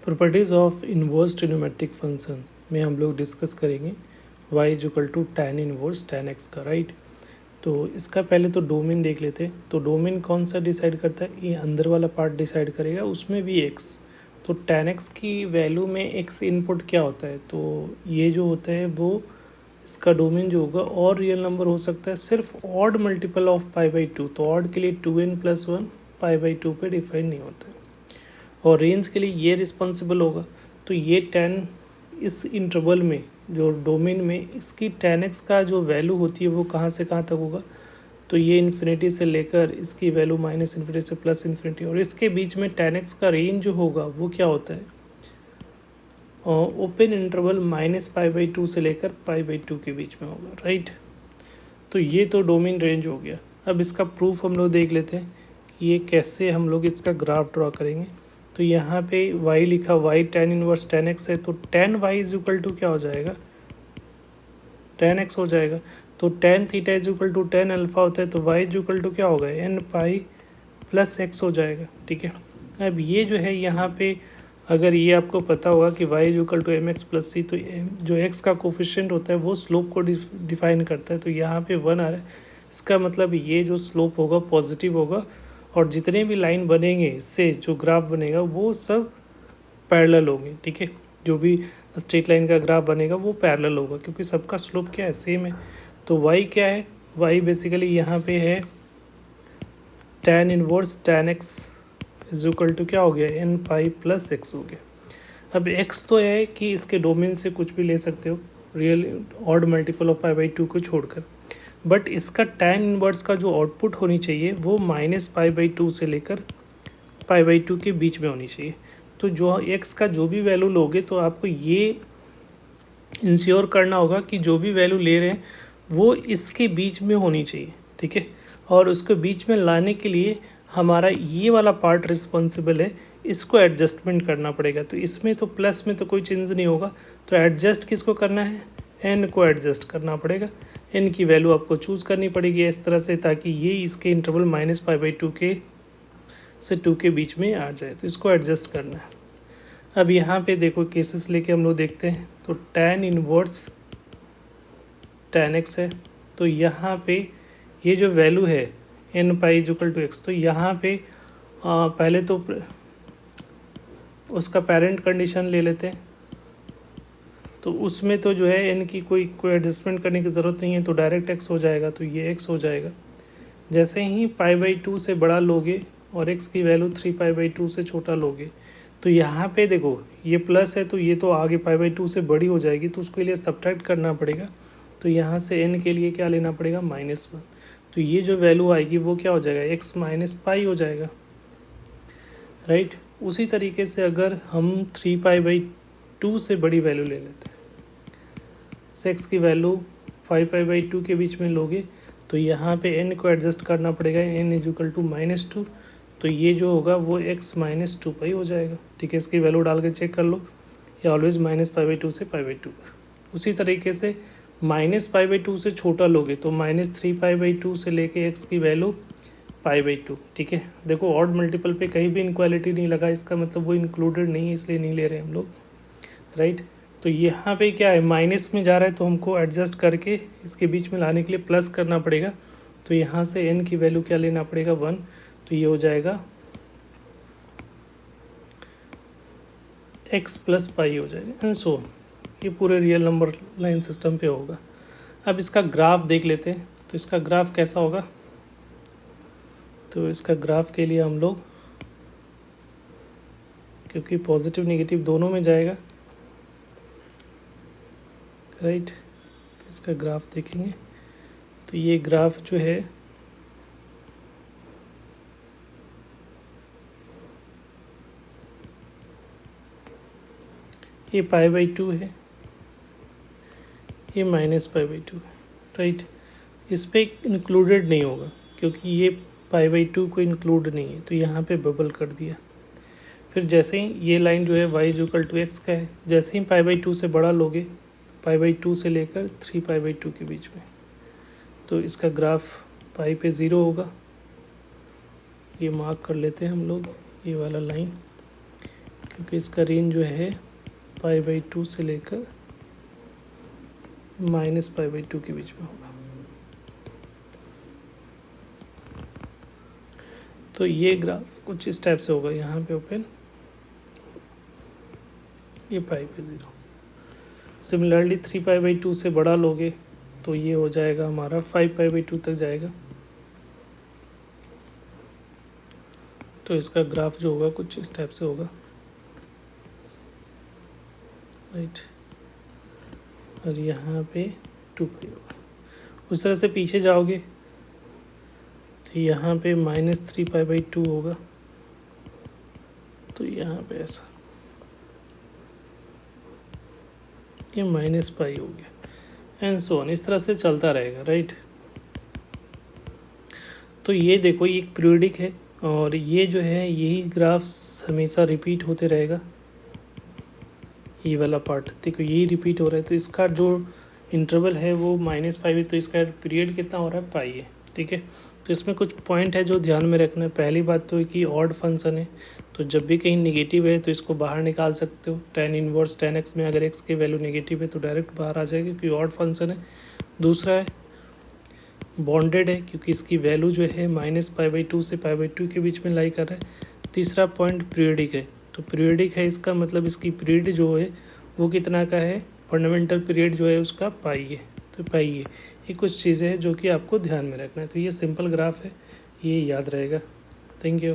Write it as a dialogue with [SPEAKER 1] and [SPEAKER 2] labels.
[SPEAKER 1] Properties of inverse trigonometric function में हम लोग डिस्कस करेंगे y is equal to tan inverse tan x का, राइट। तो इसका पहले तो डोमेन देख लेते हैं। तो डोमेन कौन सा डिसाइड करता है? ये अंदर वाला पार्ट डिसाइड करेगा, उसमें भी x। तो tan x की वैल्यू में x इनपुट क्या होता है? तो ये जो होता है वो इसका डोमेन जो होगा और रियल नंबर हो सकता है सिर्फ ऑड मल्टीपल ऑफ π/2। तो ऑड के लिए 2n+1 π/2 पे डिफाइन नहीं होता है, और रेंज के लिए ये रिस्पॉन्सिबल होगा। तो ये 10 इस इंटरवल में जो डोमेन में इसकी 10x का जो वैल्यू होती है वो कहाँ से कहाँ तक होगा? तो ये इन्फिनिटी से लेकर इसकी वैल्यू -इन्फिनिटी से +इन्फिनिटी, और इसके बीच में 10x का रेंज जो होगा वो क्या होता है? ओपन इंटरवल -π/2 से लेकर π/2 के बीच में होगा, राइट। तो ये तो डोमेन रेंज हो गया। अब इसका प्रूफ हम लोग देख लेते हैं कि ये कैसे हम लोग इसका ग्राफ ड्रॉ करेंगे। तो यहाँ पे y लिखा, y tan inverse tan x है, तो tan y is equal to क्या हो जाएगा? tan x हो जाएगा। तो tan theta is equal to tan alpha होता है, तो y इज इक्वल टू क्या होगा? n पाई प्लस x हो जाएगा, ठीक है। अब ये जो है यहाँ पे अगर ये आपको पता होगा कि y is equal to mx plus c, तो जो x का कोफिशिएंट होता है वो स्लोप को डिफाइन करता है। तो यहाँ पे 1 आ रहा है, इसका मतलब ये जो स्लोप होगा पॉजिटिव होगा, और जितने भी लाइन बनेंगे इससे जो ग्राफ बनेगा वो सब पैरेलल होंगे, ठीक है। जो भी स्ट्रेट लाइन का ग्राफ बनेगा वो पैरेलल होगा, क्योंकि सबका स्लोप क्या है? सेम है। तो y क्या है? y बेसिकली यहाँ पे है tan inverse tan x is equal to क्या हो गया? n पाई प्लस x हो गया। अब x तो है कि इसके डोमेन से कुछ भी ले सकते हो, रियल ऑड मल्टीपल ऑफ π/2 को छोड़कर, बट इसका tan इनवर्स का जो आउटपुट होनी चाहिए वो -π/2 से लेकर π/2 के बीच में होनी चाहिए। तो जो x का जो भी वैल्यू लोगे तो आपको ये इंश्योर करना होगा कि जो भी वैल्यू ले रहे हैं वो इसके बीच में होनी चाहिए, ठीक है। और उसके बीच में लाने के लिए हमारा ये वाला पार्ट रिस्पॉन्सिबल है, इसको एडजस्टमेंट करना पड़ेगा। तो इसमें तो प्लस में तो कोई चेंज नहीं होगा, तो एडजस्ट किसको करना है? n को एडजस्ट करना पड़ेगा। n की वैल्यू आपको चूज़ करनी पड़ेगी इस तरह से, ताकि ये इसके इंटरवल -π/2 के से 2 के बीच में आ जाए। तो इसको एडजस्ट करना है। अब यहाँ पे देखो केसेस लेके हम लोग देखते हैं। तो tan इनवर्स tan x है, तो यहाँ पे ये जो वैल्यू है n pi equal to x, तो यहाँ पे पहले तो उसका पेरेंट कंडीशन ले लेते हैं। तो उसमें तो जो है n की कोई एडजस्टमेंट करने की ज़रूरत नहीं है, तो डायरेक्ट x हो जाएगा। तो ये x हो जाएगा। जैसे ही π/2 से बड़ा लोगे और x की वैल्यू 3π/2 से छोटा लोगे, तो यहाँ पे देखो ये प्लस है, तो ये तो आगे π/2 से बड़ी हो जाएगी, तो उसके लिए सब्ट्रैक्ट करना पड़ेगा। तो यहाँ से n के लिए क्या लेना पड़ेगा? -1। तो ये जो वैल्यू आएगी वो क्या हो जाएगा? x माइनस पाई हो जाएगा, राइट। उसी तरीके से अगर हम 3π/2 से बड़ी वैल्यू ले लेते हैं, x की वैल्यू 5π/2 के बीच में लोगे, तो यहाँ पे n को एडजस्ट करना पड़ेगा, n इज इक्वल टू -2। तो ये जो होगा वो x -2π हो जाएगा, ठीक है। इसकी वैल्यू डाल के चेक कर लो, ये ऑलवेज -π/2 से π/2। उसी तरीके से -π/2 से छोटा लोगे तो -3π/2 से लेके x की वैल्यू π/2, ठीक है। देखो ऑड मल्टीपल पे कहीं भी इनक्वालिटी नहीं लगा, इसका मतलब वो इंक्लूडेड नहीं है, इसलिए नहीं ले रहे हम लोग, राइट। तो यहाँ पे क्या है? माइनस में जा रहा है, तो हमको एडजस्ट करके इसके बीच में लाने के लिए प्लस करना पड़ेगा। तो यहाँ से n की वैल्यू क्या लेना पड़ेगा? 1। तो ये हो जाएगा x प्लस पाई हो जाएगा, एंड सो ये पूरे रियल नंबर लाइन सिस्टम पे होगा। अब इसका ग्राफ देख लेते हैं। तो इसका ग्राफ कैसा होगा? तो इसका ग्राफ के लिए हम लोग, क्योंकि पॉजिटिव नेगेटिव दोनों में जाएगा, राइट, तो इसका ग्राफ देखेंगे। तो ये ग्राफ जो है ये π/2 है, ये -π/2 है, राइट। इस पर इंक्लूडेड नहीं होगा क्योंकि ये π/2 को इंक्लूड नहीं है, तो यहाँ पे बबल कर दिया। फिर जैसे ही ये लाइन जो है y इक्वल टू x का है, जैसे ही π/2 से बड़ा लोगे, π/2 से लेकर 3π/2 के बीच में, तो इसका ग्राफ पाई पे 0 होगा। ये मार्क कर लेते हैं हम लोग, ये वाला लाइन क्योंकि इसका रेंज जो है π/2 से लेकर -π/2 के बीच में होगा। तो ये ग्राफ कुछ इस टाइप से होगा, यहाँ पे ओपन, ये π/0। सिमिलरली 3π/2 से बड़ा लोगे तो ये हो जाएगा हमारा 5π/2 तक जाएगा। तो इसका ग्राफ जो होगा कुछ इस टाइप से होगा, राइट। और यहाँ पे 2π होगा। उस तरह से पीछे जाओगे तो यहाँ पे -3π/2 होगा, तो यहाँ पे ऐसा ये -π हो गया, एंड सो ऑन, इस तरह से चलता रहेगा, राइट। तो ये देखो, ये एक पीरियोडिक है और ये जो है यही ग्राफ्स हमेशा रिपीट होते रहेगा। ये वाला पार्ट देखो, यही रिपीट हो रहा है, तो इसका जो इंटरवल है वो -π है, तो इसका पीरियड कितना हो रहा है, पाई है, ठीक है। तो इसमें कुछ पॉइंट है जो ध्यान में रखना है। पहली बात तो है कि ऑड फंक्शन है, तो जब भी कहीं नेगेटिव है तो इसको बाहर निकाल सकते हो। tan इनवर्स tan x में अगर x की वैल्यू नेगेटिव है तो डायरेक्ट बाहर आ जाएगी, क्योंकि ऑड फंक्शन है। दूसरा है बॉन्डेड है, क्योंकि इसकी वैल्यू जो है -π/2 से π/2 के बीच में लाई कर रहा है। तीसरा पॉइंट पीरियडिक है, तो पीरियडिक है, इसका मतलब इसकी पीरियड जो है वो कितना का है, फंडामेंटल पीरियड जो है उसका पाई है, तो पाई है। ये कुछ चीज़ें हैं जो कि आपको ध्यान में रखना है। तो ये सिंपल ग्राफ है, ये याद रहेगा। Thank you.